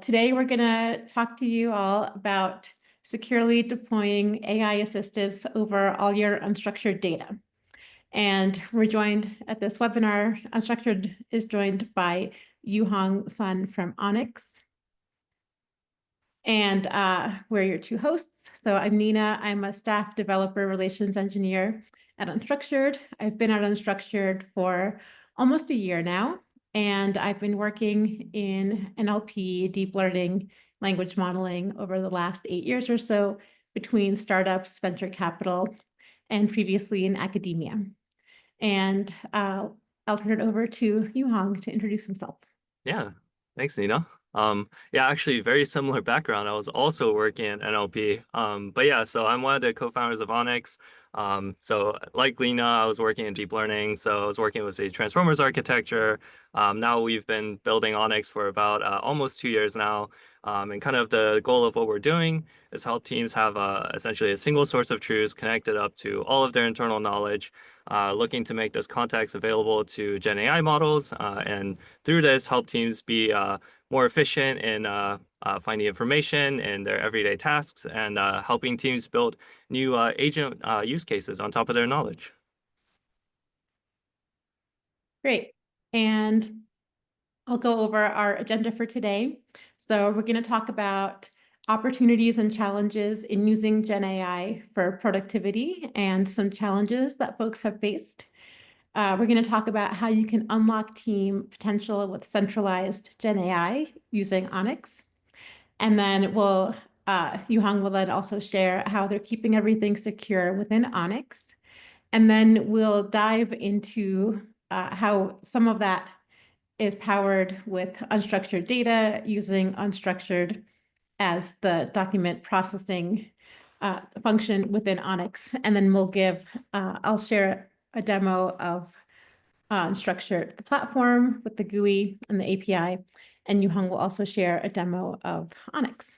Today, we're going to talk to you all about securely deploying AI assistants over all your unstructured data. And we're joined at this webinar, Unstructured is joined by Yuhong Sun from Onyx. And we're your two hosts. So I'm Nina. I'm a staff developer relations engineer at Unstructured. I've been at Unstructured for almost a year now. And I've been working in NLP, deep learning, language modeling over the last 8 years or so between startups, venture capital, and previously in academia. And I'll turn it over to Yuhong to introduce himself. Yeah, thanks, Nina. Yeah, actually, very similar background. I was also working at NLP. But yeah, so I'm one of the co-founders of Onyx. So like Lena, I was working in deep learning. So I was working with the transformers architecture. Now we've been building Onyx for about almost 2 years now. And kind of the goal of what we're doing is help teams have essentially a single source of truth connected up to all of their internal knowledge, looking to make this context available to GenAI models, and through this help teams be more efficient in finding information in their everyday tasks and helping teams build new agent use cases on top of their knowledge. Great. And I'll go over our agenda for today. So we're going to talk about opportunities and challenges in using GenAI for productivity and some challenges that folks have faced. We're going to talk about how you can unlock team potential with centralized GenAI using Onyx. And then Yuhong will then also share how they're keeping everything secure within Onyx. And then we'll dive into how some of that is powered with unstructured data using unstructured as the document processing function within Onyx. And then I'll share a demo of Unstructured, the platform with the GUI and the API, and Yuhong will also share a demo of Onyx.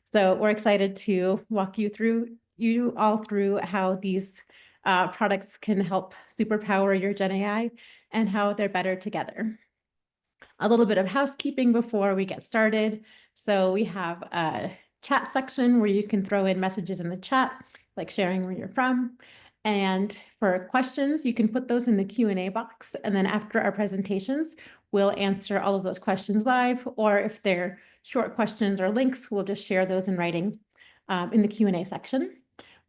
So we're excited to walk you all through how these products can help superpower your GenAI and how they're better together. A little bit of housekeeping before we get started. So we have a chat section where you can throw in messages in the chat, like sharing where you're from. And for questions, you can put those in the Q&A box. And then after our presentations, we'll answer all of those questions live. Or if they're short questions or links, we'll just share those in writing in the Q&A section.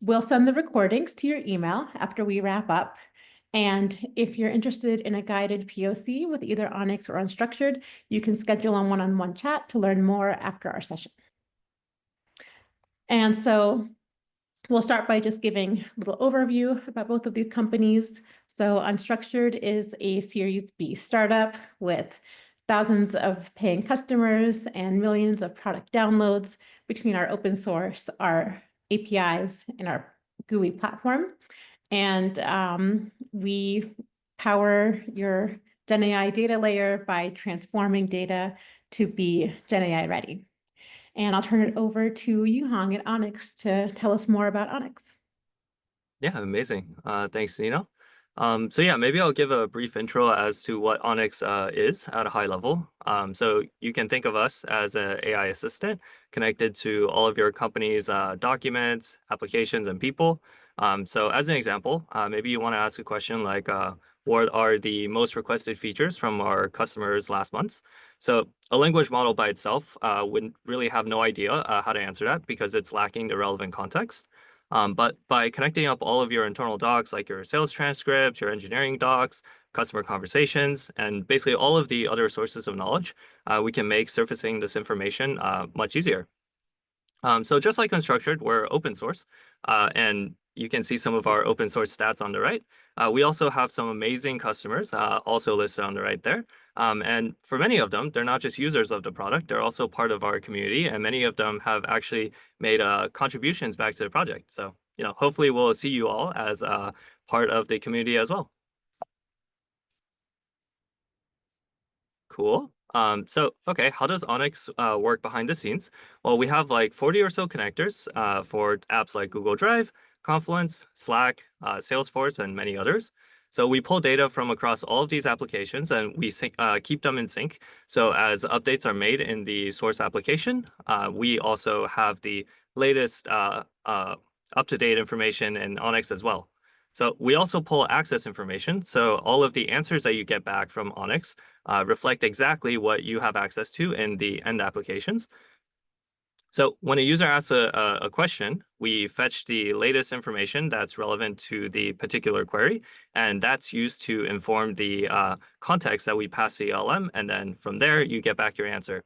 We'll send the recordings to your email after we wrap up. And if you're interested in a guided POC with either Onyx or Unstructured, you can schedule a one-on-one chat to learn more after our session. And so we'll start by just giving a little overview about both of these companies. So Unstructured is a Series B startup with thousands of paying customers and millions of product downloads between our open source, our APIs, and our GUI platform. And we power your GenAI data layer by transforming data to be GenAI ready. And I'll turn it over to Yuhong at Onyx to tell us more about Onyx. Yeah, amazing. Thanks, Nina. So yeah, maybe I'll give a brief intro as to what Onyx is at a high level. So you can think of us as an AI assistant connected to all of your company's documents, applications, and people. So as an example, maybe you want to ask a question like, what are the most requested features from our customers last month? So a language model by itself wouldn't really have no idea how to answer that because it's lacking the relevant context. But by connecting up all of your internal docs, like your sales transcripts, your engineering docs, customer conversations, and basically all of the other sources of knowledge, we can make surfacing this information much easier. So just like Unstructured, we're open source, and you can see some of our open source stats on the right. We also have some amazing customers also listed on the right there. And for many of them, they're not just users of the product, they're also part of our community, and many of them have actually made contributions back to the project. So, hopefully we'll see you all as part of the community as well. Cool. Okay, how does Onyx work behind the scenes? Well, we have like 40 or so connectors for apps like Google Drive, Confluence, Slack, Salesforce, and many others. So we pull data from across all of these applications and we keep them in sync. So as updates are made in the source application, we also have the latest up-to-date information in Onyx as well. So we also pull access information. So all of the answers that you get back from Onyx reflect exactly what you have access to in the end applications. So when a user asks a question, we fetch the latest information that's relevant to the particular query, and that's used to inform the context that we pass the LM, and then from there, you get back your answer.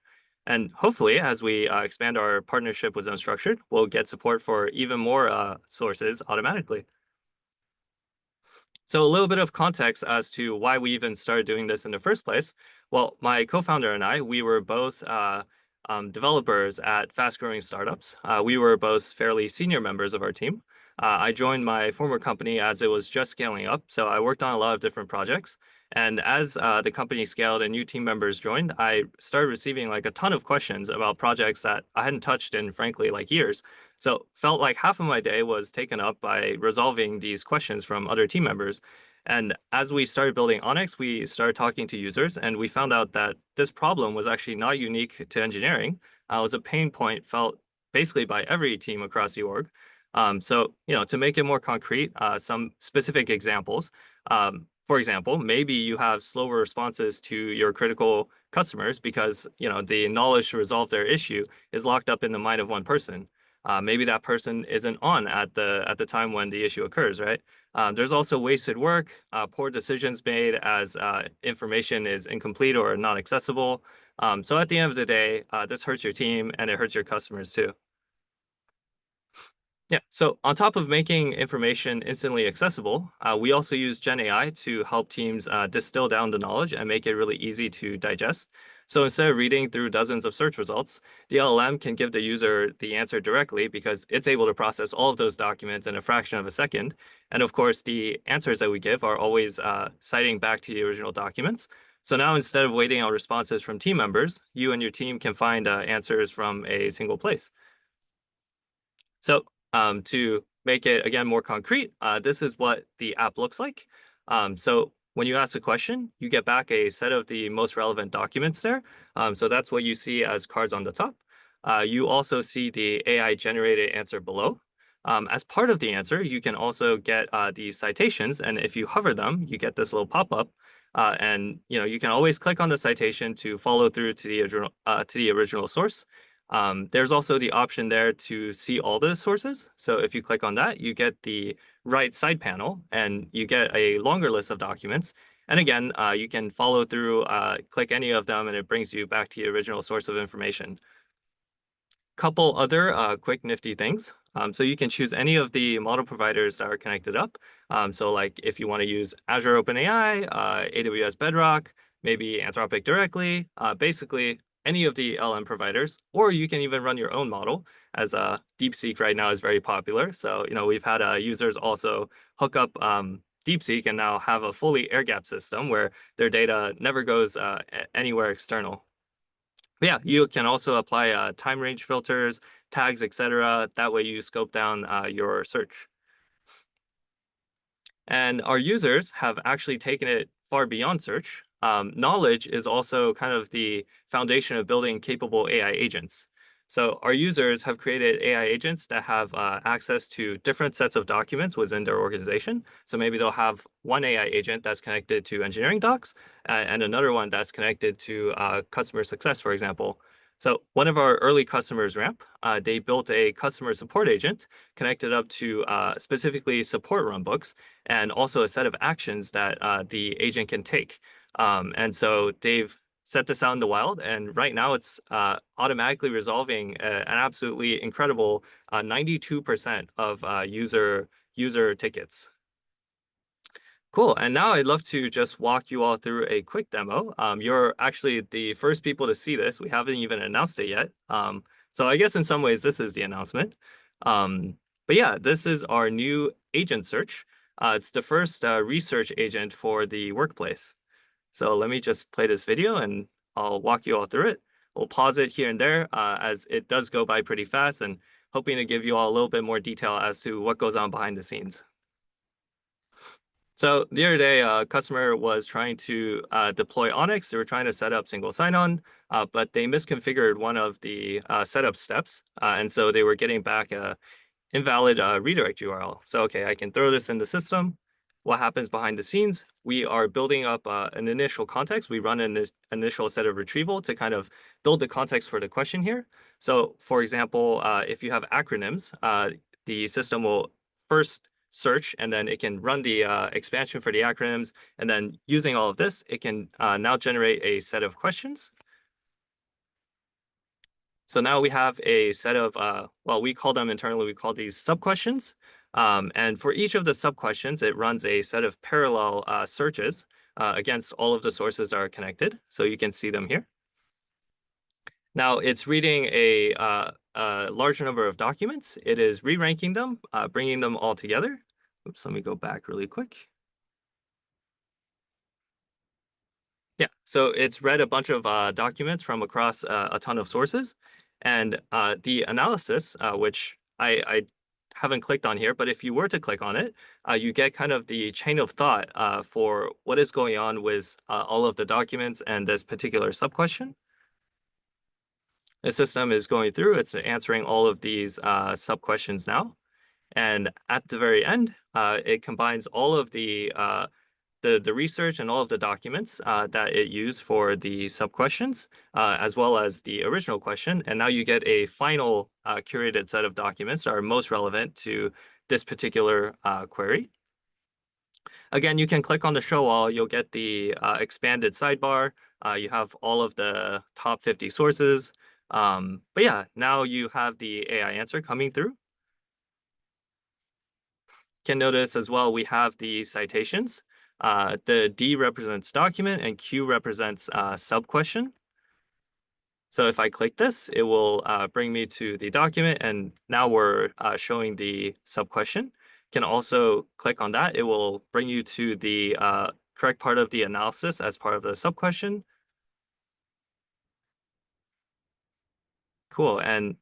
And hopefully, as we expand our partnership with Unstructured, we'll get support for even more sources automatically. So a little bit of context as to why we even started doing this in the first place. Well, my co-founder and I, we were both developers at fast-growing startups. We were both fairly senior members of our team. I joined my former company as it was just scaling up, so I worked on a lot of different projects. And as the company scaled and new team members joined, I started receiving like a ton of questions about projects that I hadn't touched in, frankly, like years. So felt like half of my day was taken up by resolving these questions from other team members. And as we started building Onyx, we started talking to users, and we found out that this problem was actually not unique to engineering. It was a pain point felt basically by every team across the org. So, to make it more concrete, some specific examples. For example, maybe you have slower responses to your critical customers because, the knowledge to resolve their issue is locked up in the mind of one person. Maybe that person isn't on at the time when the issue occurs, right? There's also wasted work, poor decisions made as information is incomplete or not accessible. So at the end of the day, this hurts your team and it hurts your customers too. Yeah, so on top of making information instantly accessible, we also use GenAI to help teams distill down the knowledge and make it really easy to digest. So instead of reading through dozens of search results, the LLM can give the user the answer directly because it's able to process all of those documents in a fraction of a second. And of course, the answers that we give are always citing back to the original documents. So now instead of waiting on responses from team members, you and your team can find answers from a single place. So to make it again more concrete, this is what the app looks like. So when you ask a question, you get back a set of the most relevant documents there. So that's what you see as cards on the top. You also see the AI generated answer below. As part of the answer, you can also get the citations, and if you hover them, you get this little pop-up. And you can always click on the citation to follow through to the original source. There's also the option there to see all the sources. So if you click on that, you get the right side panel and you get a longer list of documents. And again, you can follow through, click any of them, and it brings you back to the original source of information. Couple other quick nifty things. So you can choose any of the model providers that are connected up. So like if you want to use Azure OpenAI, AWS Bedrock, maybe Anthropic directly, basically any of the LM providers, or you can even run your own model as DeepSeek right now is very popular. So, we've had users also hook up DeepSeek and now have a fully air-gapped system where their data never goes anywhere external. But yeah, you can also apply time range filters, tags, etc. That way you scope down your search. And our users have actually taken it far beyond search. Knowledge is also kind of the foundation of building capable AI agents. So our users have created AI agents that have access to different sets of documents within their organization. So maybe they'll have one AI agent that's connected to engineering docs and another one that's connected to customer success, for example. So one of our early customers, Ramp, they built a customer support agent connected up to specifically support runbooks and also a set of actions that the agent can take. And so they've set this out in the wild, and right now it's automatically resolving an absolutely incredible 92% of user tickets. Cool. And now I'd love to just walk you all through a quick demo. You're actually the first people to see this. We haven't even announced it yet. So I guess in some ways this is the announcement. But yeah, this is our new agent search. It's the first research agent for the workplace. So let me just play this video and I'll walk you all through it. We'll pause it here and there as it does go by pretty fast and hoping to give you all a little bit more detail as to what goes on behind the scenes. So the other day, a customer was trying to deploy Onyx. They were trying to set up single sign-on, but they misconfigured one of the setup steps, and so they were getting back a invalid redirect URL. So, okay, I can throw this in the system. What happens behind the scenes? We are building up an initial context. We run an initial set of retrieval to kind of build the context for the question here. So, for example, if you have acronyms, the system will first search and then it can run the expansion for the acronyms. And then using all of this, it can now generate a set of questions. So now we have a set of, well, we call them internally, we call these sub-questions. And for each of the sub-questions, it runs a set of parallel searches against all of the sources that are connected. So you can see them here. Now it's reading a large number of documents. It is re-ranking them, bringing them all together. Oops, let me go back really quick. Yeah, so it's read a bunch of documents from across a ton of sources. And the analysis, which I haven't clicked on here, but if you were to click on it, you get kind of the chain of thought for what is going on with all of the documents and this particular sub-question. The system is going through, it's answering all of these sub-questions now. And at the very end, it combines all of the research and all of the documents that it used for the sub-questions, as well as the original question. And now you get a final curated set of documents that are most relevant to this particular query. Again, you can click on the show all, you'll get the expanded sidebar. You have all of the top 50 sources. But yeah, now you have the AI answer coming through. Can notice as well, we have the citations. The D represents document and Q represents sub-question. So if I click this, it will bring me to the document, and now we're showing the sub-question. Can also click on that. It will bring you to the correct part of the analysis as part of the sub-question. Cool. And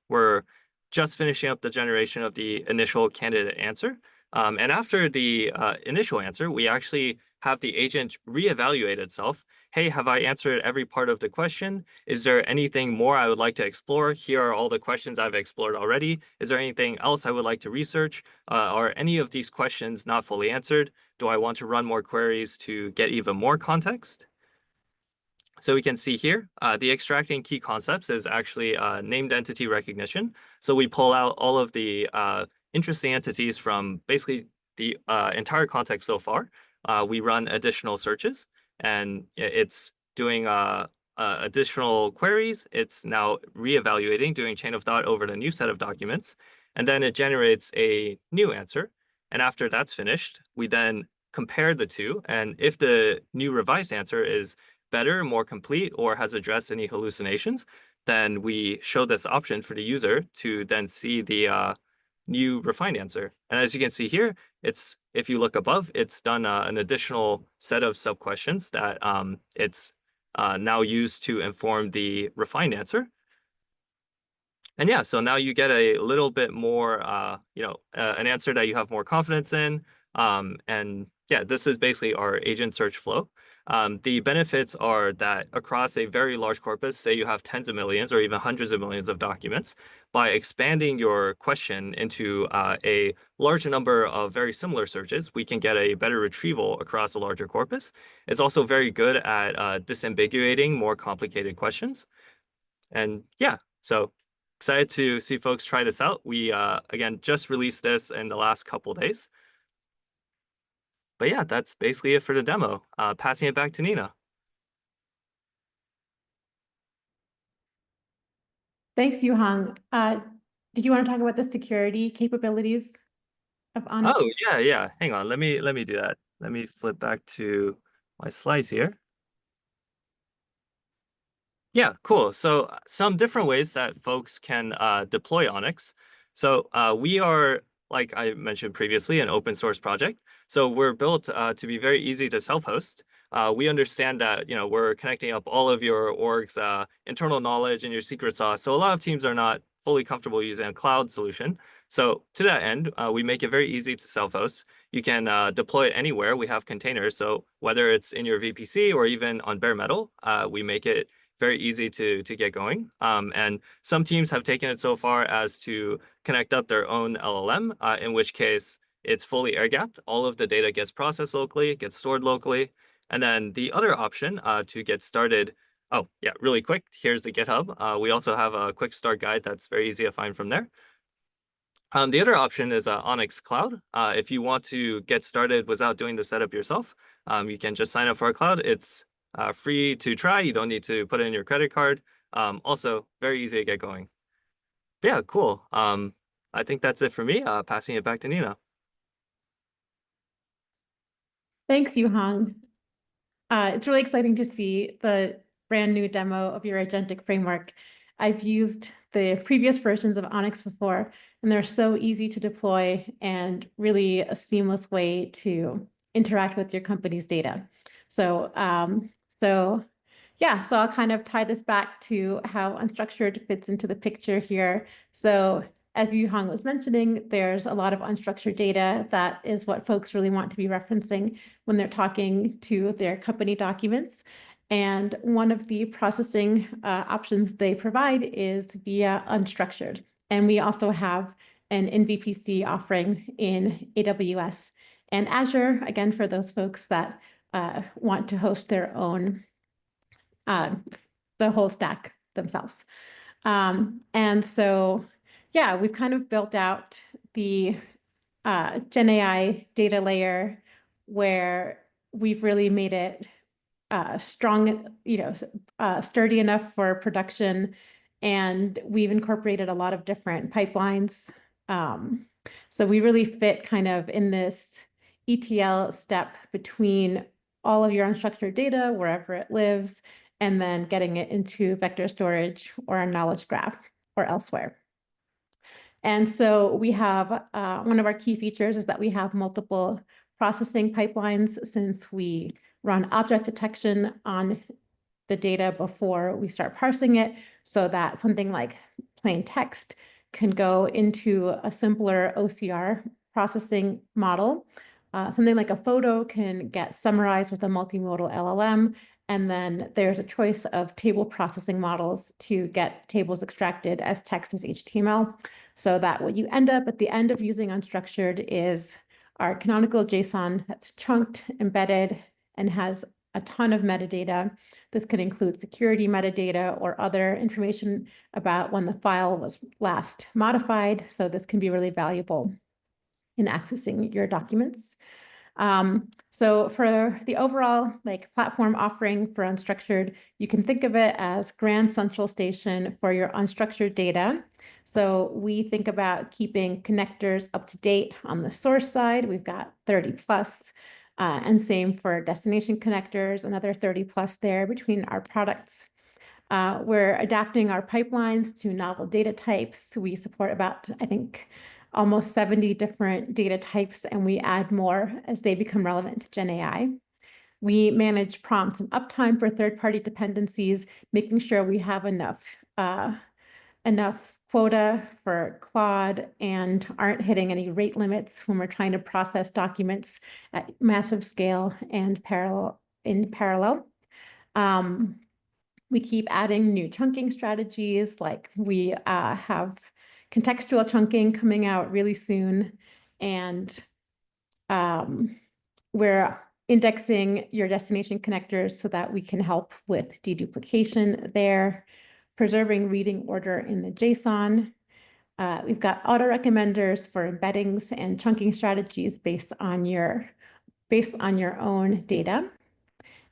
we're just finishing up the generation of the initial candidate answer. And after the initial answer, we actually have the agent reevaluate itself. Hey, have I answered every part of the question? Is there anything more I would like to explore? Here are all the questions I've explored already. Is there anything else I would like to research? Are any of these questions not fully answered? Do I want to run more queries to get even more context? So we can see here, the extracting key concepts is actually named entity recognition. So we pull out all of the interesting entities from basically the entire context so far. We run additional searches, and it's doing additional queries. It's now reevaluating, doing chain of thought over the new set of documents, and then it generates a new answer. And after that's finished, we then compare the two. And if the new revised answer is better, more complete, or has addressed any hallucinations, then we show this option for the user to then see the new refined answer. And as you can see here, it's if you look above, it's done an additional set of sub-questions that it's now used to inform the refined answer. And yeah, so now you get a little bit more, an answer that you have more confidence in. And yeah, this is basically our agent search flow. The benefits are that across a very large corpus, say you have tens of millions or even hundreds of millions of documents, by expanding your question into a larger number of very similar searches, we can get a better retrieval across a larger corpus. It's also very good at disambiguating more complicated questions. And yeah, so excited to see folks try this out. We, again, just released this in the last couple days. But yeah, that's basically it for the demo. Passing it back to Nina. Thanks, Yuhang. Did you want to talk about the security capabilities of Oh, Onyx? yeah. Hang on. Let me do that. Let me flip back to my slides here. Yeah, cool. So some different ways that folks can deploy Onyx. So we are, like I mentioned previously, an open source project. So we're built to be very easy to self-host. We understand that we're connecting up all of your org's internal knowledge and your secret sauce. So a lot of teams are not fully comfortable using a cloud solution. So to that end, we make it very easy to self-host. you can deploy it anywhere. We have containers. So whether it's in your VPC or even on bare metal, we make it very easy to get going. And some teams have taken it so far as to connect up their own LLM, in which case it's fully air-gapped. All of the data gets processed locally, gets stored locally. And then the other option to get started, oh yeah, really quick, here's the GitHub. We also have a quick start guide that's very easy to find from there. The other option is Onyx Cloud. If you want to get started without doing the setup yourself, you can just sign up for our cloud. It's free to try. You don't need to put in your credit card. Also, very easy to get going. Yeah, cool. I think that's it for me. Passing it back to Nina. Thanks, Yuhang. It's really exciting to see the brand new demo of your agentic framework. I've used the previous versions of Onyx before, and they're so easy to deploy and really a seamless way to interact with your company's data. So, yeah, so I'll kind of tie this back to how unstructured fits into the picture here. So as Yuhang was mentioning, there's a lot of unstructured data that is what folks really want to be referencing when they're talking to their company documents. And one of the processing options they provide is via unstructured. And we also have an in-VPC offering in AWS and Azure, again, for those folks that want to host their own, the whole stack themselves. And so, yeah, we've kind of built out the GenAI data layer where we've really made it strong, sturdy enough for production. And we've incorporated a lot of different pipelines. So we really fit kind of in this ETL step between all of your unstructured data, wherever it lives, and then getting it into vector storage or a knowledge graph or elsewhere. And so we have one of our key features is that we have multiple processing pipelines since we run object detection on the data before we start parsing it, so that something like plain text can go into a simpler OCR processing model. Something like a photo can get summarized with a multi-modal LLM, and then there's a choice of table processing models to get tables extracted as text as HTML, so that what you end up at the end of using unstructured is our canonical JSON that's chunked, embedded, and has a ton of metadata. This can include security metadata or other information about when the file was last modified. So this can be really valuable in accessing your documents. So for the overall platform offering for unstructured, you can think of it as grand central station for your unstructured data. So we think about keeping connectors up to date on the source side. We've got 30 plus, and same for destination connectors, another 30 plus there between our products. We're adapting our pipelines to novel data types. We support about, I think, almost 70 different data types, and we add more as they become relevant to GenAI. We manage prompts and uptime for third-party dependencies, making sure we have enough quota for Claude and aren't hitting any rate limits when we're trying to process documents at massive scale and in parallel. We keep adding new chunking strategies, like we have contextual chunking coming out really soon, and we're indexing your destination connectors so that we can help with deduplication there, preserving reading order in the JSON. We've got auto recommenders for embeddings and chunking strategies based on your own data.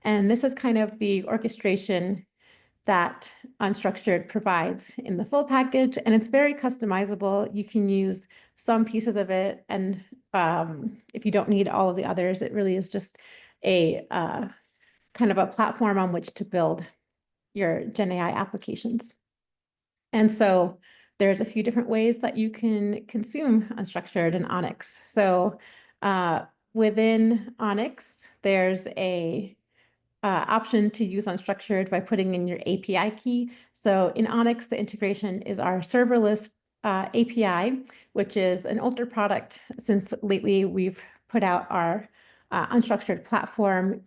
And this is kind of the orchestration that Unstructured provides in the full package, and it's very customizable. You can use some pieces of it, and if you don't need all of the others, it really is just a kind of a platform on which to build your GenAI applications. And so there's a few different ways that you can consume Unstructured in Onyx. So within Onyx, there's a option to use unstructured by putting in your API key. So in Onyx, the integration is our serverless API, which is an older product since lately we've put out our unstructured platform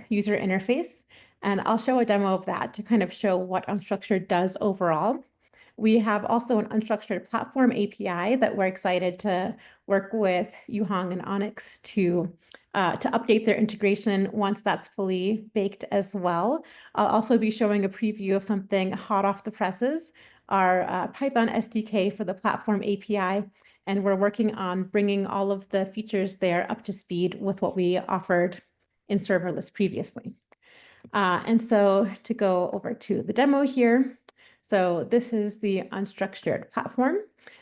user interface. And I'll show a demo of that to kind of show what unstructured does overall. We have also an unstructured platform API that we're excited to work with Yuhong and Onyx to update their integration once that's fully baked as well. I'll also be showing a preview of something hot off the presses, our Python SDK for the platform API, and we're working on bringing all of the features there up to speed with what we offered in serverless previously. And so to go over to the demo here, so this is the unstructured platform.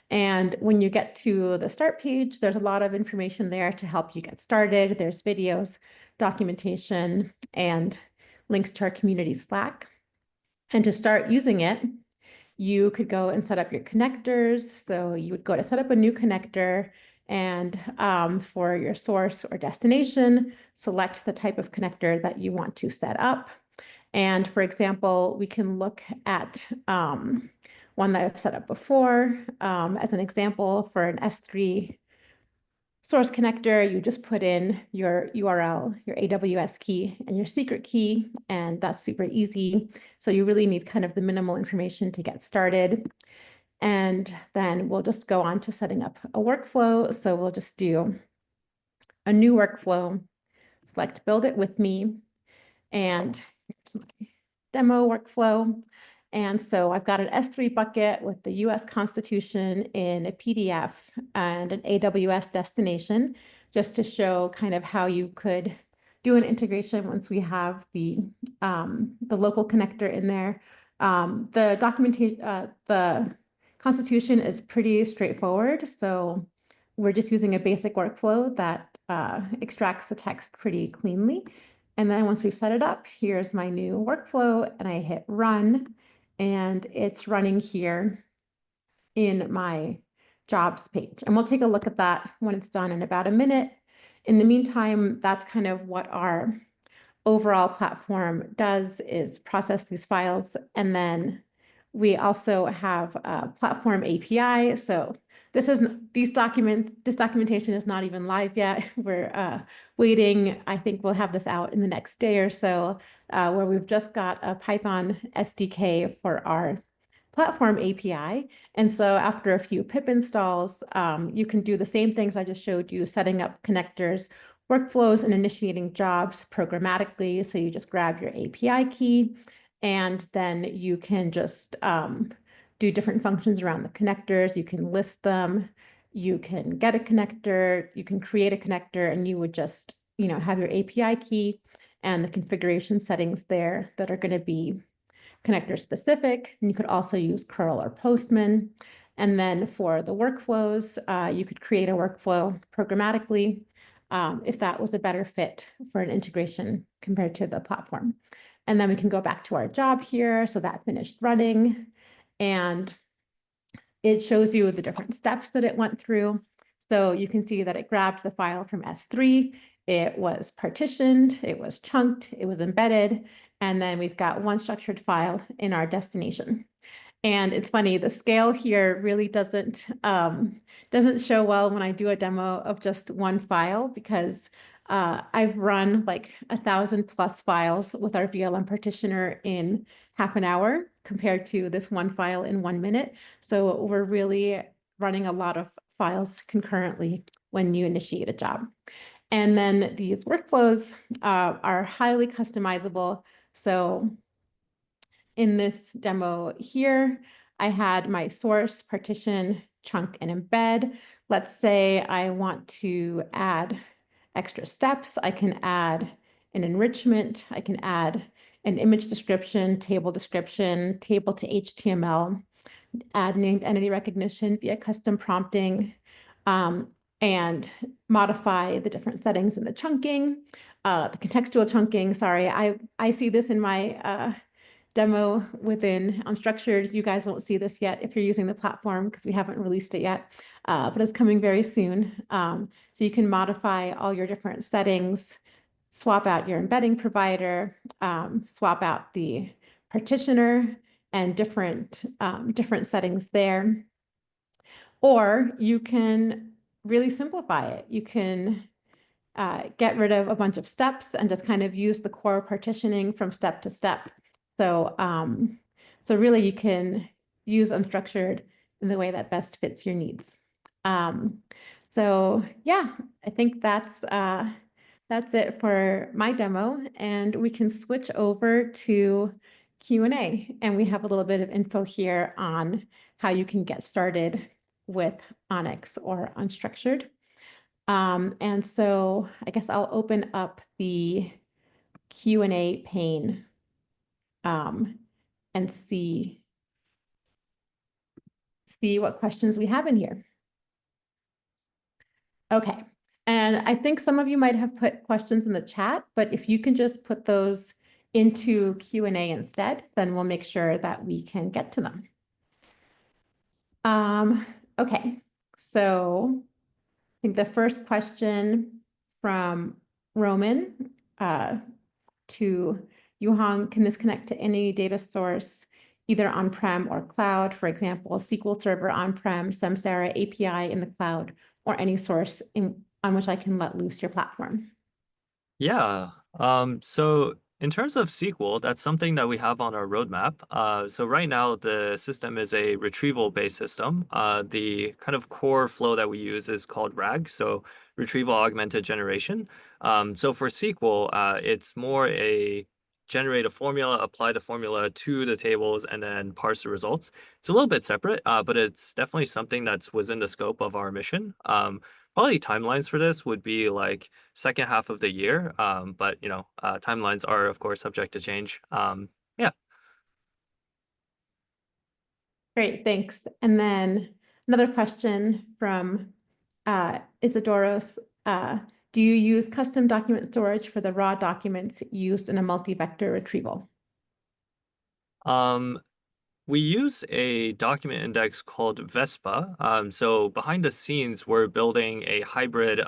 And when you get to the start page, there's a lot of information there to help you get started. There's videos, documentation, and links to our community Slack. And to start using it, you could go and set up your connectors. So you would go to set up a new connector, and for your source or destination, select the type of connector that you want to set up. And for example, we can look at one that I've set up before. As an example, for an S3 source connector, you just put in your URL, your AWS key, and your secret key, and that's super easy. So you really need kind of the minimal information to get started. And then we'll just go on to setting up a workflow. So we'll just do a new workflow, select build it with me, and here's my demo workflow. And so I've got an S3 bucket with the US Constitution in a PDF and an AWS destination, just to show kind of how you could do an integration once we have the local connector in there. The documentation, the Constitution is pretty straightforward. So we're just using a basic workflow that extracts the text pretty cleanly. And then once we've set it up, here's my new workflow, and I hit run, and it's running here in my jobs page. And we'll take a look at that when it's done in about a minute. In the meantime, that's kind of what our overall platform does, is process these files. And then we also have a platform API. So this documentation is not even live yet. We're waiting. I think we'll have this out in the next day or so, where we've just got a Python SDK for our platform API. And so after a few pip installs, you can do the same things I just showed you, setting up connectors, workflows, and initiating jobs programmatically. So you just grab your API key, and then you can just do different functions around the connectors. You can list them, you can get a connector, you can create a connector, and you would just, have your API key and the configuration settings there that are going to be connector specific. And you could also use curl or postman. And then for the workflows, you could create a workflow programmatically if that was a better fit for an integration compared to the platform. And then we can go back to our job here. So that finished running, and it shows you the different steps that it went through. So you can see that it grabbed the file from S3, it was partitioned, it was chunked, it was embedded, and then we've got one structured file in our destination. And it's funny, the scale here really doesn't show well when I do a demo of just one file, because I've run like 1,000+ files with our VLM partitioner in half an hour compared to this one file in 1 minute. So we're really running a lot of files concurrently when you initiate a job. And then these workflows are highly customizable. So in this demo here, I had my source, partition, chunk, and embed. Let's say I want to add extra steps. I can add an enrichment. I can add an image description, table to HTML, add named entity recognition via custom prompting, and modify the different settings in the chunking, the contextual chunking. Sorry, I see this in my demo within Unstructured. You guys won't see this yet if you're using the platform, because we haven't released it yet, but it's coming very soon. So you can modify all your different settings, swap out your embedding provider, swap out the partitioner, and different settings there. Or you can really simplify it. You can get rid of a bunch of steps and just kind of use the core partitioning from step to step. So, so really you can use unstructured in the way that best fits your needs. So yeah, I think that's it for my demo, and we can switch over to Q&A, and we have a little bit of info here on how you can get started with Onyx or unstructured. And so I guess I'll open up the Q&A pane and see what questions we have in here. Okay. And I think some of you might have put questions in the chat, but if you can just put those into Q&A instead, then we'll make sure that we can get to them. Okay, so I think the first question from Roman to Yuhang, can this connect to any data source, either on-prem or cloud, for example, SQL Server on-prem, Samsara API in the cloud, or any source on which I can let loose your platform? Yeah. So in terms of SQL, that's something that we have on our roadmap. So right now the system is a retrieval-based system. The kind of core flow that we use is called RAG, so retrieval augmented generation. So for SQL, it's more a generate a formula, apply the formula to the tables, and then parse the results. It's a little bit separate, but it's definitely something that's within the scope of our mission. Probably timelines for this would be like second half of the year. But timelines are of course subject to change. Yeah. Great, thanks. And then another question from Isidoros. Do you use custom document storage for the raw documents used in a multi-vector retrieval? Um, We use a document index called Vespa. So behind the scenes, we're building a hybrid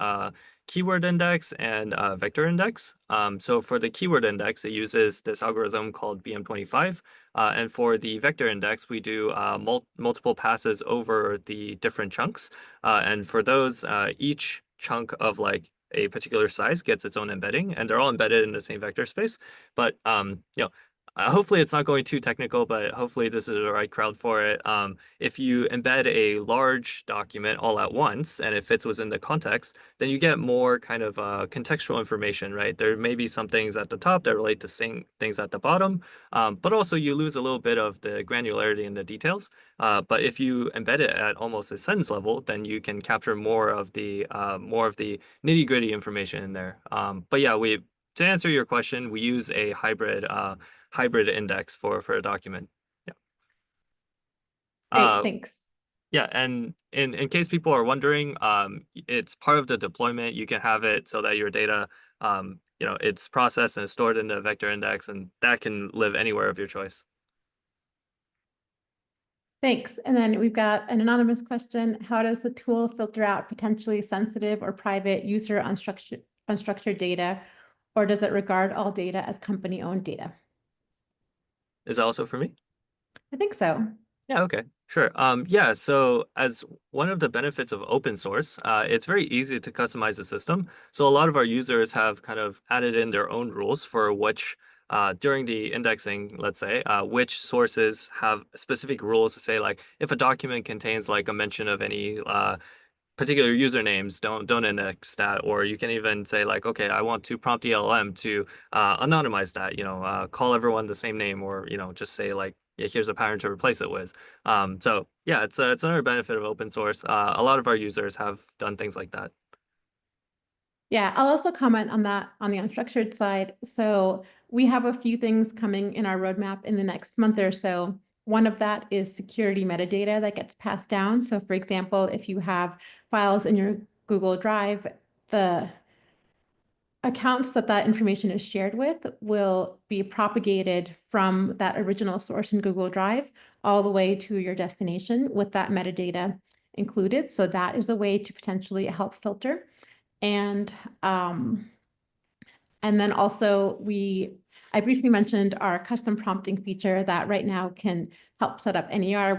keyword index and vector index. So for the keyword index, it uses this algorithm called BM25. And for the vector index, we do multiple passes over the different chunks. And for those, each chunk of like a particular size gets its own embedding, and they're all embedded in the same vector space. But hopefully it's not going too technical, but hopefully this is the right crowd for it. If you embed a large document all at once and it fits within the context, then you get more kind of contextual information, right? There may be some things at the top that relate to things at the bottom, but also you lose a little bit of the granularity in the details. But if you embed it at almost a sentence level, then you can capture more of the nitty-gritty information in there. But yeah, to answer your question, we use a hybrid index for a document. Yeah. Great, Uh, thanks. yeah, and in case people are wondering, it's part of the deployment. You can have it so that your data, it's processed and stored in the vector index, and that can live anywhere of your choice. Thanks. And then we've got an anonymous question. How does the tool filter out potentially sensitive or private user unstructured data, or does it regard all data as company-owned data? Is that also for me? I think so. Yeah, okay, sure. Yeah, so as one of the benefits of open source, it's very easy to customize the system. So a lot of our users have kind of added in their own rules for which, during the indexing, let's say, which sources have specific rules to say, like, if a document contains like a mention of any particular usernames, don't index that. Or you can even say like, okay, I want to prompt the LLM to anonymize that, call everyone the same name, or just say like, yeah, here's a pattern to replace it with. So yeah, it's another benefit of open source. A lot of our users have done things like that. Yeah, I'll also comment on that on the unstructured side. So we have a few things coming in our roadmap in the next month or so. One of that is security metadata that gets passed down. So for example, if you have files in your Google Drive, the accounts that information is shared with will be propagated from that original source in Google Drive all the way to your destination with that metadata included. So that is a way to potentially help filter. And then also I briefly mentioned our custom prompting feature that right now can help set up NER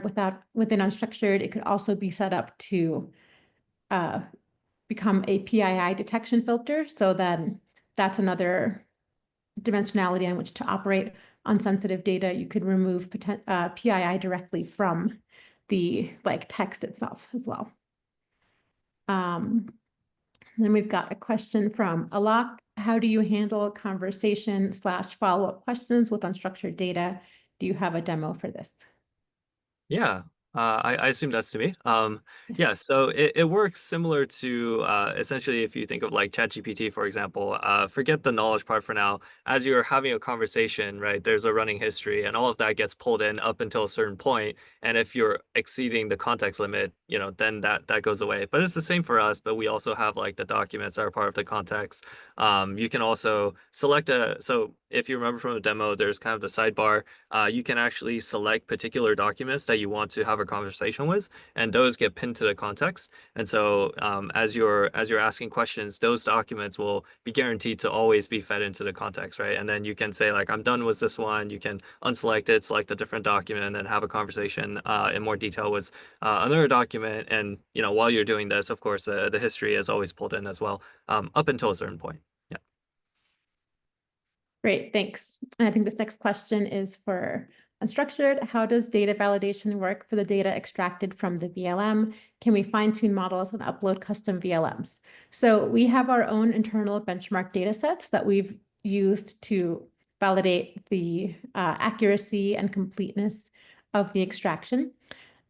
within unstructured. It could also be set up to become a PII detection filter. So then that's another dimensionality on which to operate on sensitive data. You could remove PII directly from the text itself as well. Then we've got a question from Alok. How do you handle conversation / follow-up questions with unstructured data? Do you have a demo for this? Yeah, I assume that's to me. Yeah, so it works similar to essentially if you think of like ChatGPT, for example. Forget the knowledge part for now. As you're having a conversation, right, there's a running history, and all of that gets pulled in up until a certain point. And if you're exceeding the context limit, then that goes away. But it's the same for us. But we also have like the documents that are part of the context. You can also select so if you remember from the demo, there's kind of the sidebar. You can actually select particular documents that you want to have a conversation with, and those get pinned to the context. And so, as you're asking questions, those documents will be guaranteed to always be fed into the context, right? And then you can say like, I'm done with this one. You can unselect it, select a different document, and then have a conversation in more detail with another document. And while you're doing this, of course, the history is always pulled in as well, up until a certain point. Yeah. Great, thanks. And I think this next question is for unstructured. How does data validation work for the data extracted from the VLM? Can we fine-tune models and upload custom VLMs? So we have our own internal benchmark data sets that we've used to validate the accuracy and completeness of the extraction.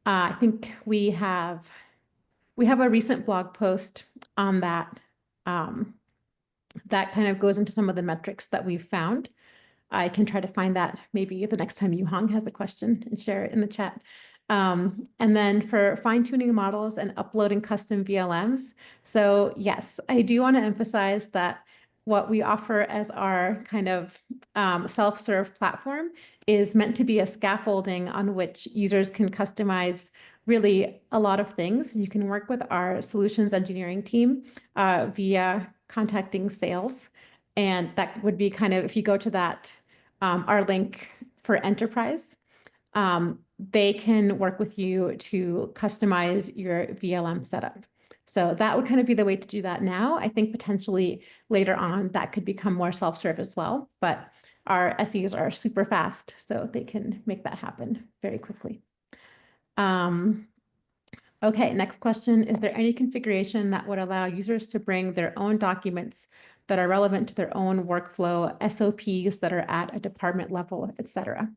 I think we have a recent blog post on that that kind of goes into some of the metrics that we've found. I can try to find that maybe the next time Yuhang has a question and share it in the chat. And then for fine-tuning models and uploading custom VLMs. So yes, I do want to emphasize that what we offer as our kind of self-serve platform is meant to be a scaffolding on which users can customize really a lot of things. You can work with our solutions engineering team via contacting sales. And that would be kind of, if you go to that, our link for enterprise, they can work with you to customize your VLM setup. So that would kind of be the way to do that now. I think potentially later on that could become more self-serve as well, but our SEs are super fast, so they can make that happen very quickly. Okay, next question. Is there any configuration that would allow users to bring their own documents that are relevant to their own workflow, SOPs that are at a department level, et cetera?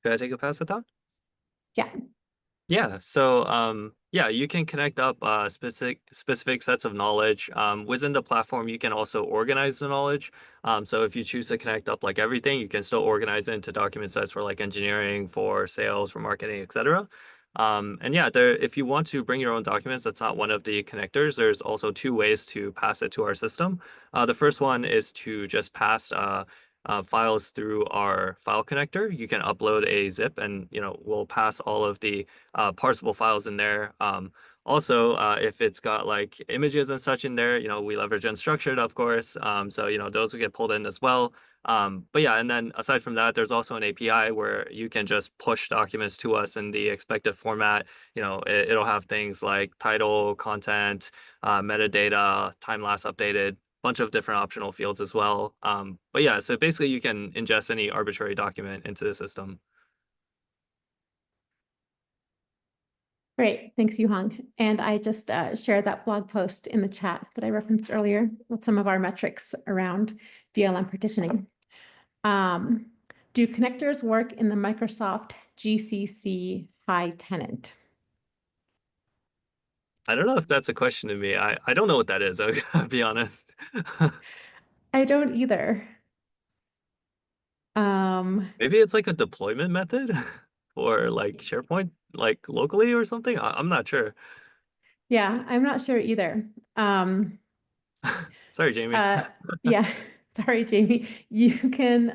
Should I take a pass at that? Yeah. Yeah, so yeah, you can connect up specific sets of knowledge. Within the platform, you can also organize the knowledge. So if you choose to connect up like everything, you can still organize it into document sets for like engineering, for sales, for marketing, etc. And yeah, if you want to bring your own documents, that's not one of the connectors. There's also two ways to pass it to our system. The first one is to just pass files through our file connector. You can upload a zip, and we'll pass all of the parsable files in there. Also, if it's got like images and such in there, we leverage unstructured, of course. So those will get pulled in as well. But yeah, and then aside from that, there's also an API where you can just push documents to us in the expected format. It'll have things like title, content, metadata, time last updated, bunch of different optional fields as well. But yeah, so basically you can ingest any arbitrary document into the system. Great, thanks, Yuhang. And I just shared that blog post in the chat that I referenced earlier with some of our metrics around VLM partitioning. Do connectors work in the Microsoft GCC high tenant? I don't know if that's a question to me. I don't know what that is, I'll be honest. I don't either. Maybe it's like a deployment method for like SharePoint, like locally or something. I'm not sure. Yeah, I'm not sure either. Sorry, Jamie. Uh, yeah, sorry, Jamie. You can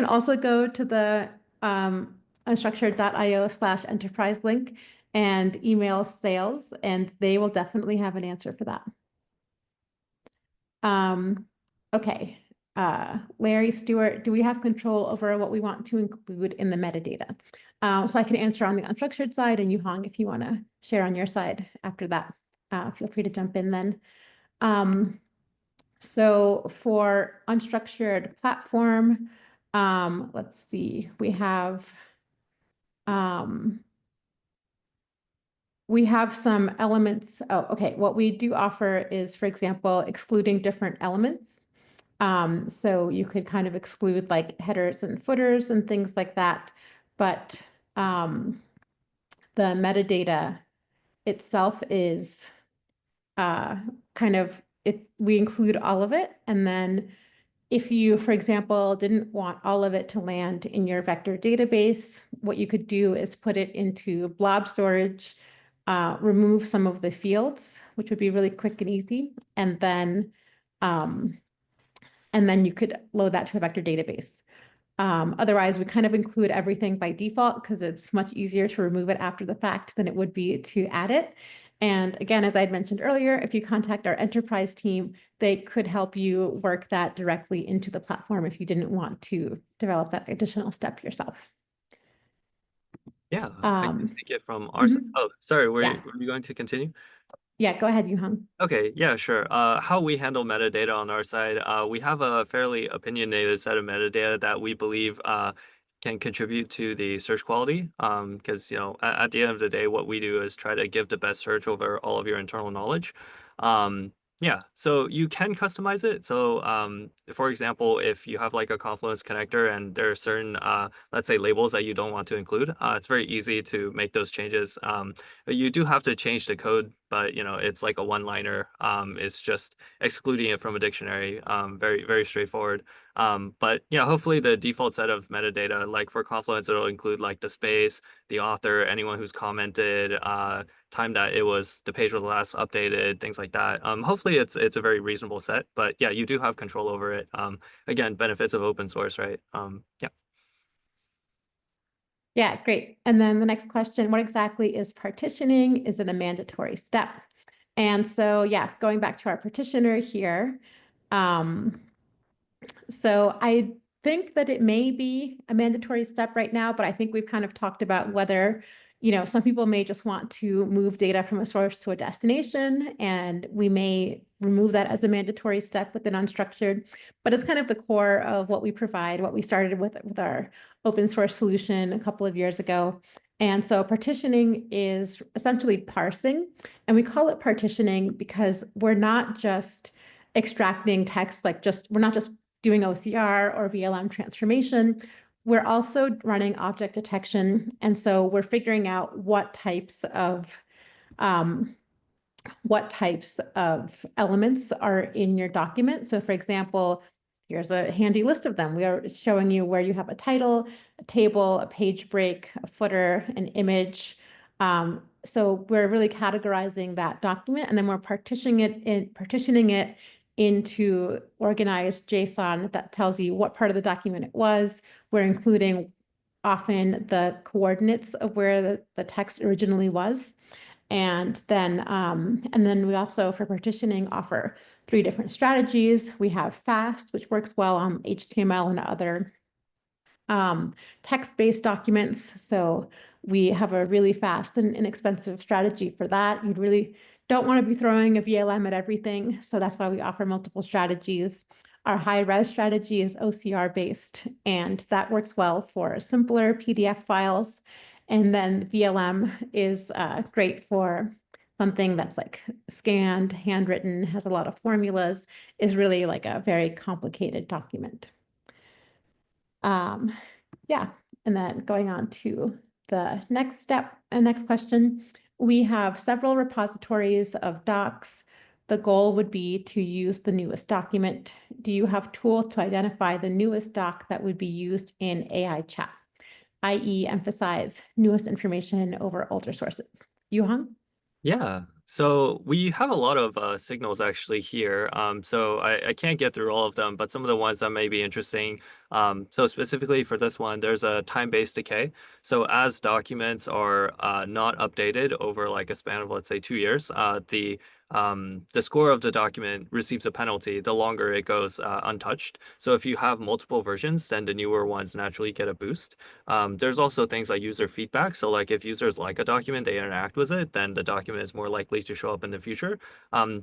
also go to the unstructured.io/enterprise link and email sales, and they will definitely have an answer for that. Okay. Larry Stewart, do we have control over what we want to include in the metadata? So I can answer on the unstructured side, and Yuhong, if you want to share on your side after that, feel free to jump in then. So for unstructured platform, let's see, we have some elements. Oh, okay. What we do offer is, for example, excluding different elements. So you could kind of exclude like headers and footers and things like that. But the metadata itself is we include all of it. And then if you, for example, didn't want all of it to land in your vector database, what you could do is put it into blob storage, remove some of the fields, which would be really quick and easy, and then you could load that to a vector database. Otherwise, we kind of include everything by default because it's much easier to remove it after the fact than it would be to add it. And again, as I had mentioned earlier, if you contact our enterprise team, they could help you work that directly into the platform if you didn't want to develop that additional step yourself. Yeah, I can take it from our side. Mhm. Oh, sorry, Yeah, were you going to continue? yeah, go ahead, Yuhang. Okay, yeah, sure. How we handle metadata on our side, we have a fairly opinionated set of metadata that we believe can contribute to the search quality. Because at the end of the day, what we do is try to give the best search over all of your internal knowledge. Yeah, so you can customize it. So, for example, if you have like a Confluence connector and there are certain, let's say, labels that you don't want to include, it's very easy to make those changes. You do have to change the code, but it's like a one-liner. It's just excluding it from a dictionary. Very, very straightforward. But yeah, hopefully the default set of metadata, like for Confluence, it'll include like the space, the author, anyone who's commented, time that the page was last updated, things like that. Hopefully it's a very reasonable set, but yeah, you do have control over it. Again, benefits of open source, right? Yeah. Yeah, great. And then the next question, what exactly is partitioning? Is it a mandatory step? And so, yeah, going back to our partitioner here, so I think that it may be a mandatory step right now, but I think we've kind of talked about whether, some people may just want to move data from a source to a destination, and we may remove that as a mandatory step within unstructured, but it's kind of the core of what we provide, what we started with our open source solution a couple of years ago. And so partitioning is essentially parsing, and we call it partitioning because we're not just extracting text, we're not just doing OCR or VLM transformation. We're also running object detection. And so we're figuring out what types of elements are in your document. So for example, here's a handy list of them. We are showing you where you have a title, a table, a page break, a footer, an image. So we're really categorizing that document, and then we're partitioning it into organized JSON that tells you what part of the document it was. We're including often the coordinates of where the text originally was. And then we also, for partitioning, offer 3 different strategies. We have FAST, which works well on HTML and other text-based documents. So we have a really fast and inexpensive strategy for that. You really don't want to be throwing a VLM at everything. So that's why we offer multiple strategies. Our high-res strategy is OCR-based, and that works well for simpler PDF files. And then VLM is great for something that's like scanned, handwritten, has a lot of formulas, is really like a very complicated document. Yeah, and then going on to the next step and next question, we have several repositories of docs. The goal would be to use the newest document. Do you have tools to identify the newest doc that would be used in AI chat, i.e. emphasize newest information over older sources? Yuhang? Yeah, So we have a lot of signals actually here. So I can't get through all of them, but some of the ones that may be interesting. So specifically for this one, there's a time-based decay. So as documents are not updated over like a span of, let's say, 2 years, the score of the document receives a penalty the longer it goes untouched. So if you have multiple versions, then the newer ones naturally get a boost. There's also things like user feedback. So like if users like a document, they interact with it, then the document is more likely to show up in the future.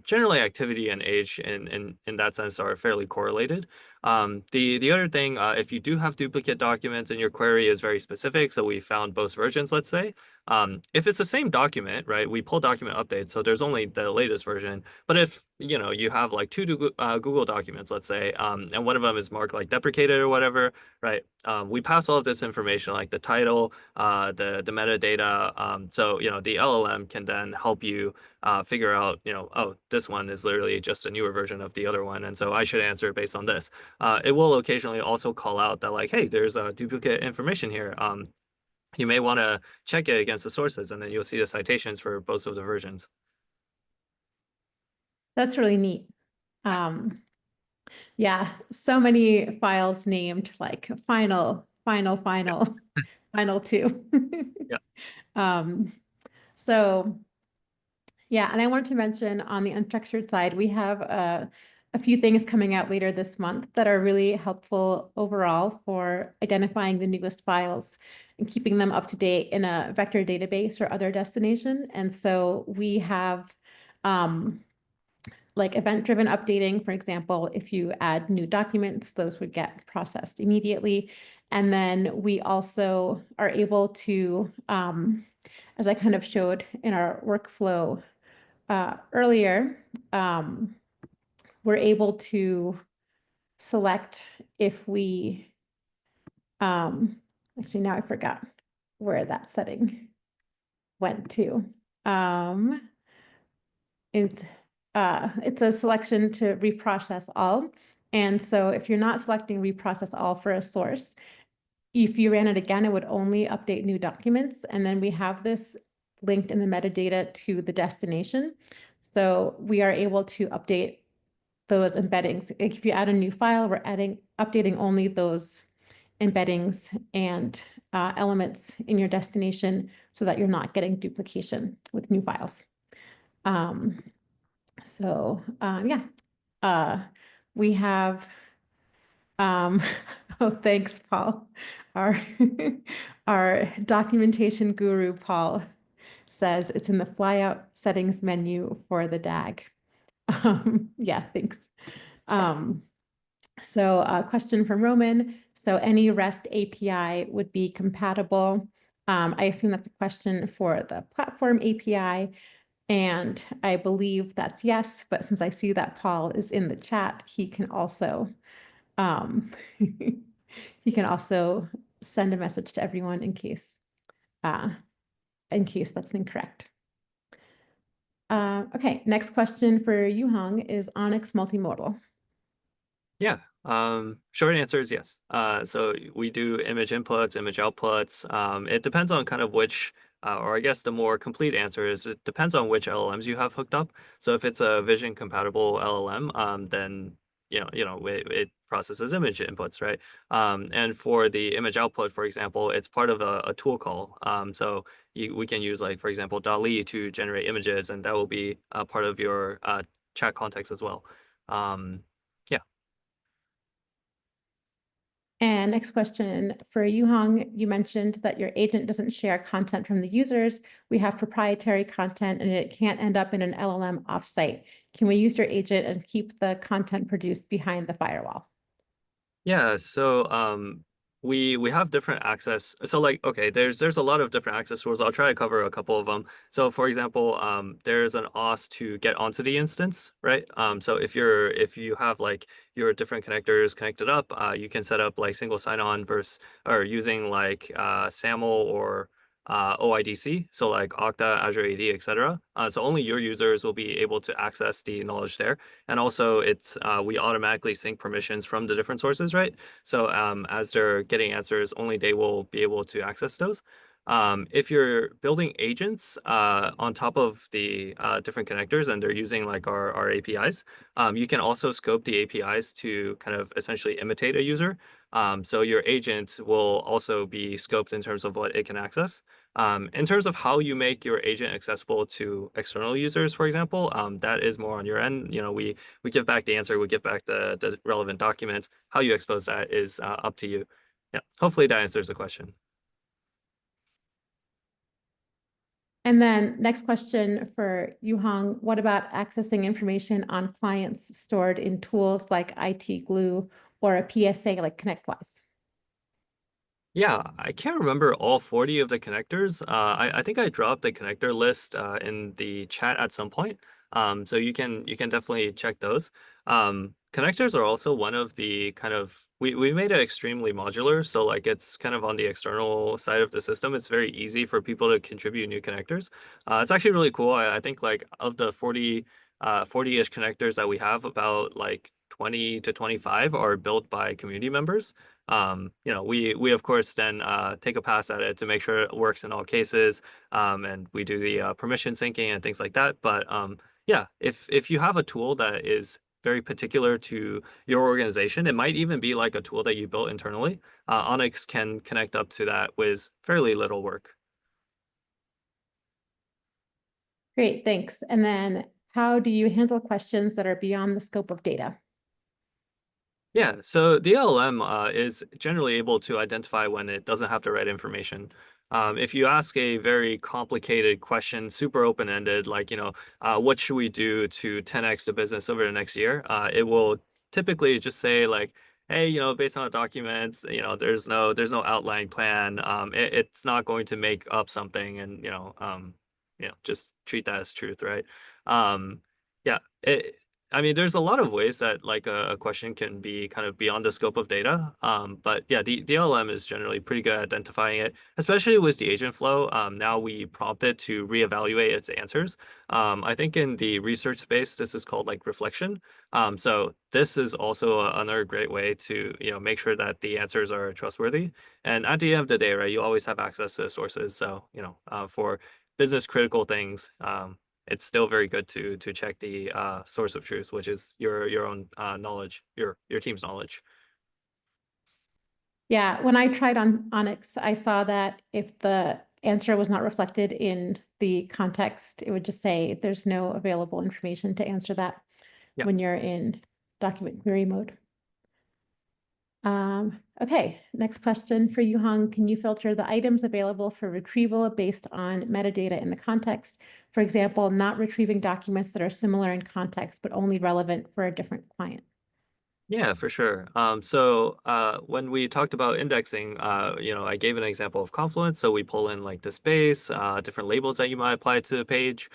Generally, activity and age in that sense are fairly correlated. The other thing, if you do have duplicate documents and your query is very specific, so we found both versions, let's say, if it's the same document, right, we pull document updates, so there's only the latest version. But if you have like two Google documents, let's say, and one of them is marked like deprecated or whatever, right? We pass all of this information, like the title, the metadata. So the LLM can then help you figure out, oh, this one is literally just a newer version of the other one, and so I should answer it based on this. It will occasionally also call out that like, hey, there's a duplicate information here. You may want to check it against the sources, and then you'll see the citations for both of the versions. That's really neat. Yeah, so many files named like final, final, Yeah, final, final two. yeah, Um, so yeah, and I wanted to mention on the unstructured side, we have a few things coming out later this month that are really helpful overall for identifying the newest files and keeping them up to date in a vector database or other destination. And so we have like event-driven updating, for example, if you add new documents, those would get processed immediately. And then we also are able to, as I kind of showed in our workflow earlier, we're able to select if we, actually now I forgot where that setting went to. It's it's a selection to reprocess all. And so if you're not selecting reprocess all for a source, if you ran it again, it would only update new documents. And then we have this linked in the metadata to the destination. So we are able to update those embeddings. If you add a new file, we're updating only those embeddings and elements in your destination so that you're not getting duplication with new files. Yeah, we have, um, oh, thanks, Paul. Our, our documentation guru, Paul, says it's in the flyout settings menu for the DAG. Yeah, thanks. So a question from Roman. So any REST API would be compatible. I assume that's a question for the platform API. And I believe that's yes, but since I see that Paul is in the chat, he can also he can also send a message to everyone in case that's incorrect. Okay, next question for Yuhong is Onyx multimodal. yeah. Short answer is yes. So we do image inputs, image outputs. It depends on kind of which, or I guess the more complete answer is it depends on which LLMs you have hooked up. So if it's a vision compatible LLM, then it processes image inputs, right? And for the image output, for example, it's part of a tool call. So we can use like, for example, DALL-E to generate images, and that will be a part of your chat context as well. Yeah. And next question for Yuhong, you mentioned that your agent doesn't share content from the users. We have proprietary content and it can't end up in an LLM offsite. Can we use your agent and keep the content produced behind the firewall? Yeah, so we have different access. So like okay, there's a lot of different access tools. I'll try to cover a couple of them. So for example, there's an OS to get onto the instance, right? So if you have like your different connectors connected up, you can set up like single sign-on versus or using like SAML or OIDC, so like Okta, Azure AD, etc. So only your users will be able to access the knowledge there. And also it's we automatically sync permissions from the different sources, right? So as they're getting answers, only they will be able to access those. If you're building agents on top of the different connectors and they're using like our APIs, you can also scope the APIs to kind of essentially imitate a user. So your agent will also be scoped in terms of what it can access. In terms of how you make your agent accessible to external users, for example, that is more on your end. We give back the answer, we give back the relevant documents. How you expose that is up to you. Yeah, hopefully that answers the question. And then next question for Yuhong, what about accessing information on clients stored in tools like IT Glue or a PSA like ConnectWise? Yeah, I can't remember all 40 of the connectors. I think I dropped the connector list in the chat at some point. So you can definitely check those. Connectors are also one of the kind of we made it extremely modular, so like it's kind of on the external side of the system. It's very easy for people to contribute new connectors. It's actually really cool. I think like of the 40-ish connectors that we have, about like 20 to 25 are built by community members. We of course then take a pass at it to make sure it works in all cases, and we do the permission syncing and things like that. But yeah, if you have a tool that is very particular to your organization, it might even be like a tool that you built internally. Onyx can connect up to that with fairly little work. Great, thanks. And then how do you handle questions that are beyond the scope of data? Yeah, so the LLM is generally able to identify when it doesn't have the right information. If you ask a very complicated question, super open-ended, like, what should we do to 10x the business over the next year? It will typically just say like, hey, based on the documents, there's no outline plan. It's not going to make up something, and just treat that as truth, right? Yeah, I mean, there's a lot of ways that like a question can be kind of beyond the scope of data. But yeah, the LLM is generally pretty good at identifying it, especially with the agent flow. Now we prompt it to reevaluate its answers. I think in the research space, this is called like reflection. So this is also another great way to, make sure that the answers are trustworthy. And at the end of the day, right, you always have access to sources. So, for business critical things, it's still very good to check the source of truth, which is your own knowledge, your team's knowledge. Yeah, when I tried on Onyx, I saw that if the answer was not reflected in the context, it would just say there's no available information to answer that Yeah. when you're in document query mode. Okay, next question for you, Hong. Can you filter the items available for retrieval based on metadata in the context? For example, not retrieving documents that are similar in context, but only relevant for a different client. Yeah, for sure. So when we talked about indexing, I gave an example of Confluence. So we pull in like the space, different labels that you might apply to the page.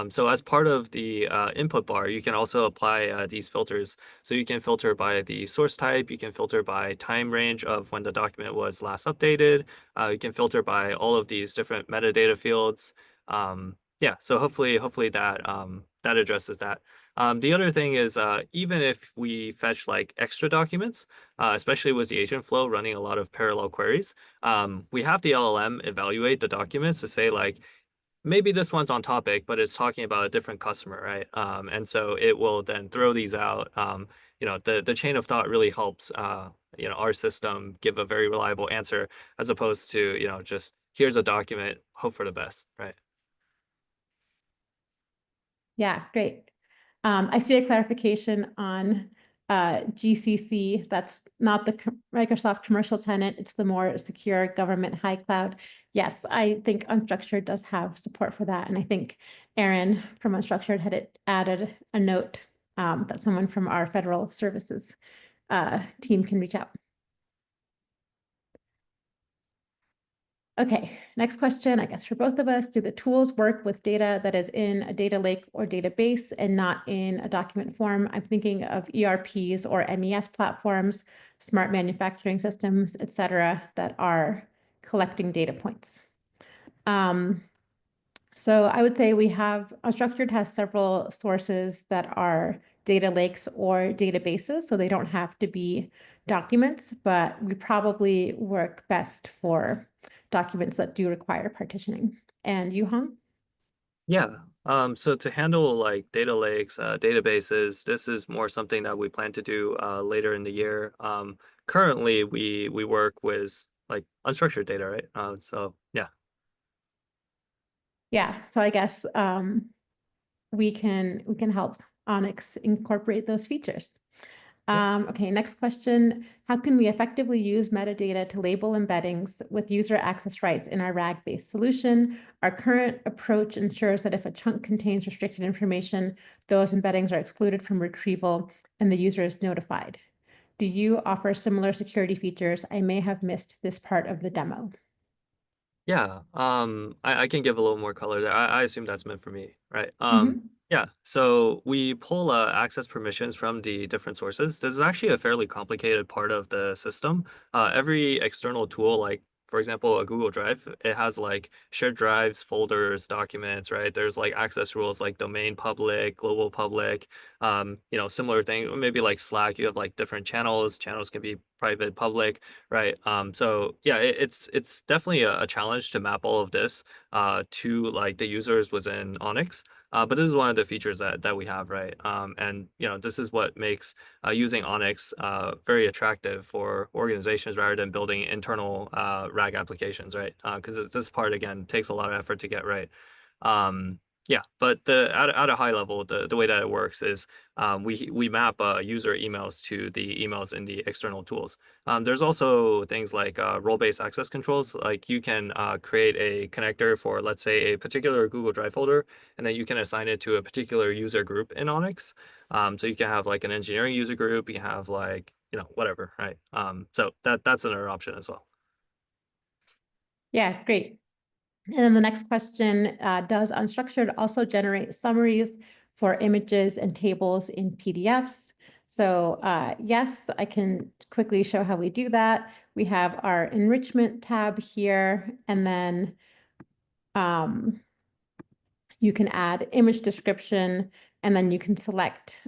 So as part of the input bar, you can also apply these filters. So you can filter by the source type, you can filter by time range of when the document was last updated. You can filter by all of these different metadata fields. Yeah, so hopefully that addresses that. The other thing is, even if we fetch like extra documents, especially with the agent flow running a lot of parallel queries, we have the LLM evaluate the documents to say like, maybe this one's on topic, but it's talking about a different customer, right? And so it will then throw these out. The chain of thought really helps, our system give a very reliable answer as opposed to, just here's a document, hope for the best, right? Yeah, great. I see a clarification on GCC. That's not the Microsoft commercial tenant. It's the more secure government high cloud. Yes, I think Unstructured does have support for that. And I think Aaron from Unstructured had added a note that someone from our federal services team can reach out. Okay, next question, I guess for both of us. Do the tools work with data that is in a data lake or database and not in a document form? I'm thinking of ERPs or MES platforms, smart manufacturing systems, et cetera, that are collecting data points. So I would say Unstructured has several sources that are data lakes or databases, so they don't have to be documents, but we probably work best for documents that do require partitioning. And Yuhong? Yeah. So to handle like data lakes, databases, this is more something that we plan to do later in the year. Currently, we work with like unstructured data, right? So yeah. Yeah, so I guess we can help Onyx incorporate those features. Yep. Okay, next question. How can we effectively use metadata to label embeddings with user access rights in our RAG-based solution? Our current approach ensures that if a chunk contains restricted information, those embeddings are excluded from retrieval and the user is notified. Do you offer similar security features? I may have missed this part of the demo. Yeah, I can give a little more color there. I assume that's meant for me, right? Mhm. Yeah, so we pull access permissions from the different sources. This is actually a fairly complicated part of the system. Every external tool, like for example, a Google Drive, it has like shared drives, folders, documents, right? There's like access rules like domain public, global public, similar thing. Maybe like Slack, you have like different channels. Channels can be private, public, right? So yeah, it's definitely a challenge to map all of this to like the users within Onyx. But this is one of the features that we have, right? And this is what makes using Onyx very attractive for organizations rather than building internal RAG applications, right? Because this part again takes a lot of effort to get right. Um, yeah, but at a high level, the way that it works is we map user emails to the emails in the external tools. There's also things like role-based access controls. Like you can create a connector for, let's say, a particular Google Drive folder, and then you can assign it to a particular user group in Onyx. So you can have like an engineering user group. You have like whatever, right? So that's another option as well. Yeah, great. And then the next question, does unstructured also generate summaries for images and tables in PDFs? So yes, I can quickly show how we do that. We have our enrichment tab here, and then you can add image description, and then you can select,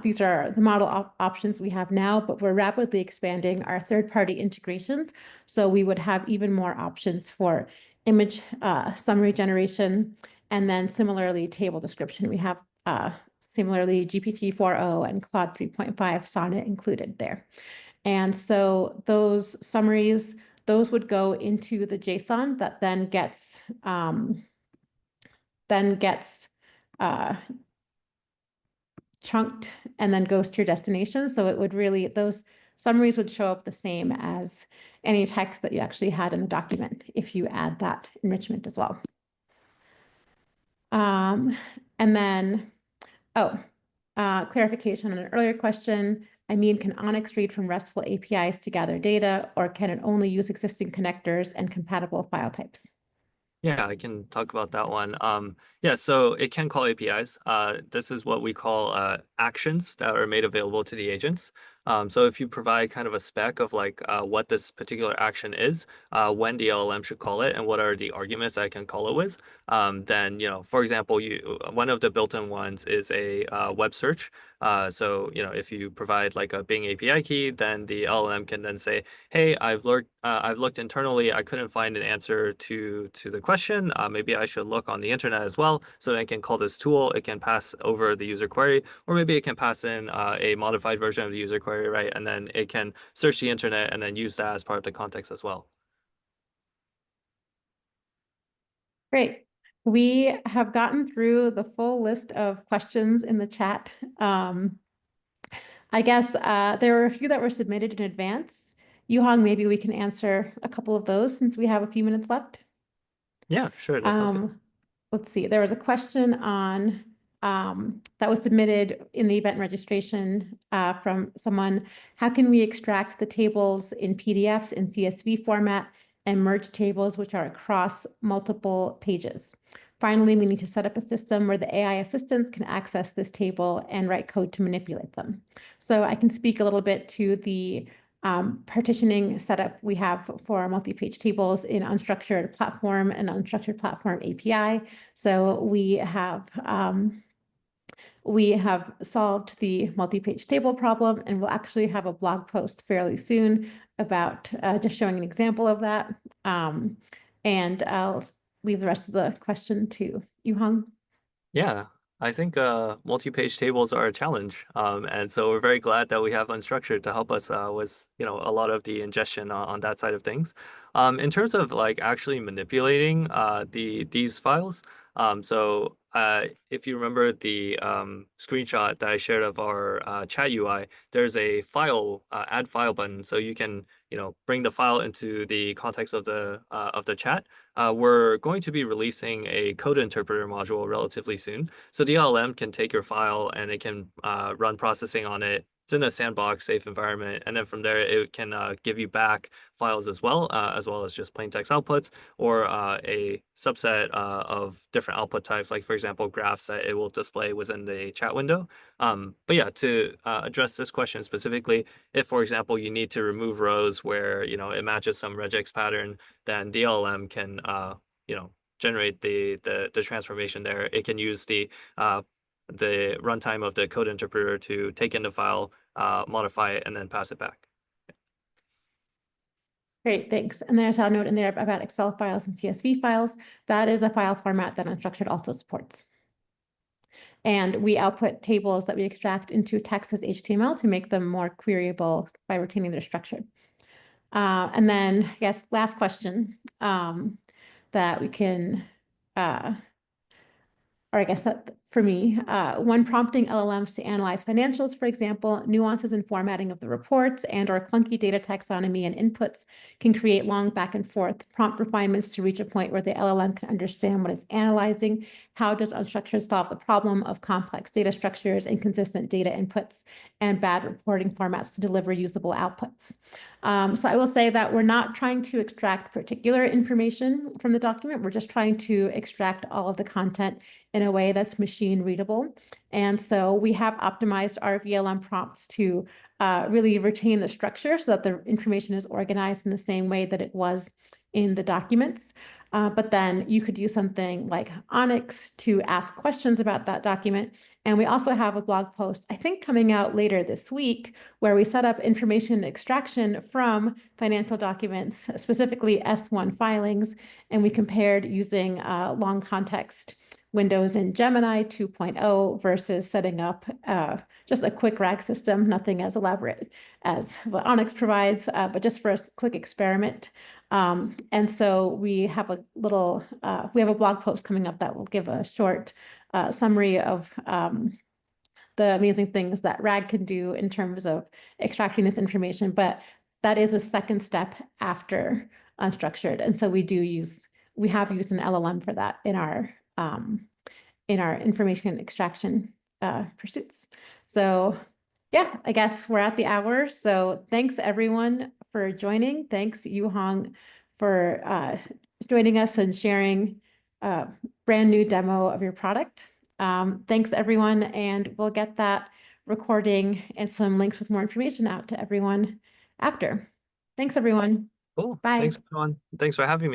these are the model options we have now, but we're rapidly expanding our third-party integrations. So we would have even more options for image summary generation, and then similarly table description. We have similarly GPT 4.0 and Claude 3.5 Sonnet included there. And so those summaries, those would go into the JSON that then gets uh, chunked and then goes to your destination. So it would really, those summaries would show up the same as any text that you actually had in the document if you add that enrichment as well. And then, clarification on an earlier question. I mean, can Onyx read from RESTful APIs to gather data, or can it only use existing connectors and compatible file types? Yeah, I can talk about that one. Yeah, so it can call APIs. This is what we call actions that are made available to the agents. So if you provide kind of a spec of like what this particular action is, when the LLM should call it, and what are the arguments I can call it with, then for example, one of the built-in ones is a web search. So if you provide like a Bing API key, then the LLM can then say, hey, I've looked internally. I couldn't find an answer to the question. Maybe I should look on the internet as well. So then I can call this tool. It can pass over the user query, or maybe it can pass in a modified version of the user query, right? And then it can search the internet and then use that as part of the context as well. Great. We have gotten through the full list of questions in the chat. I guess there were a few that were submitted in advance. Yuhong, maybe we can answer a couple of those since we have a few minutes left. Yeah, sure. That sounds good. Let's see, there was a question on that was submitted in the event registration from someone. How can we extract the tables in PDFs in CSV format and merge tables which are across multiple pages? Finally, we need to set up a system where the AI assistants can access this table and write code to manipulate them. So I can speak a little bit to the partitioning setup we have for multi-page tables in unstructured platform and unstructured platform API. So we have solved the multi-page table problem, and we'll actually have a blog post fairly soon about just showing an example of that. And I'll leave the rest of the question to you, Hong. Yeah, I think multi-page tables are a challenge, and so we're very glad that we have Unstructured to help us with a lot of the ingestion on that side of things. In terms of like actually manipulating these files, if you remember the screenshot that I shared of our chat UI, there's a file add file button, so you can bring the file into the context of the chat. We're going to be releasing a code interpreter module relatively soon. So the LLM can take your file and it can run processing on it. It's in a sandbox safe environment. And then from there, it can give you back files as well as just plain text outputs or a subset of different output types, like, for example, graphs that it will display within the chat window. But yeah, to address this question specifically, if, for example, you need to remove rows where, it matches some regex pattern, then the LLM can, generate the transformation there. It can use the runtime of the code interpreter to take in the file, modify it, and then pass it back. Great, thanks. And there's a note in there about Excel files and CSV files. That is a file format that Unstructured also supports. And we output tables that we extract into text as HTML to make them more queryable by retaining their structure. And then, yes, last question that we can, or I guess that for me, when prompting LLMs to analyze financials, for example, nuances in formatting of the reports and or clunky data taxonomy and inputs can create long back and forth prompt refinements to reach a point where the LLM can understand what it's analyzing. How does Unstructured solve the problem of complex data structures, inconsistent data inputs, and bad reporting formats to deliver usable outputs? So I will say that we're not trying to extract particular information from the document. We're just trying to extract all of the content in a way that's machine readable. And so we have optimized our VLM prompts to really retain the structure so that the information is organized in the same way that it was in the documents. But then you could use something like Onyx to ask questions about that document. And we also have a blog post, I think, coming out later this week, where we set up information extraction from financial documents, specifically S1 filings, and we compared using long context windows in Gemini 2.0 versus setting up just a quick RAG system, nothing as elaborate as what Onyx provides, but just for a quick experiment. And so we have a blog post coming up that will give a short summary of the amazing things that RAG can do in terms of extracting this information, but that is a second step after unstructured. And so we have used an LLM for that in our information extraction pursuits. So yeah, I guess we're at the hour. So thanks everyone for joining. Thanks you, Hong, for joining us and sharing a brand new demo of your product. Thanks everyone, and we'll get that recording and some links with more information out to everyone after. Thanks everyone. Cool. Bye. Thanks, everyone. Thanks for having me.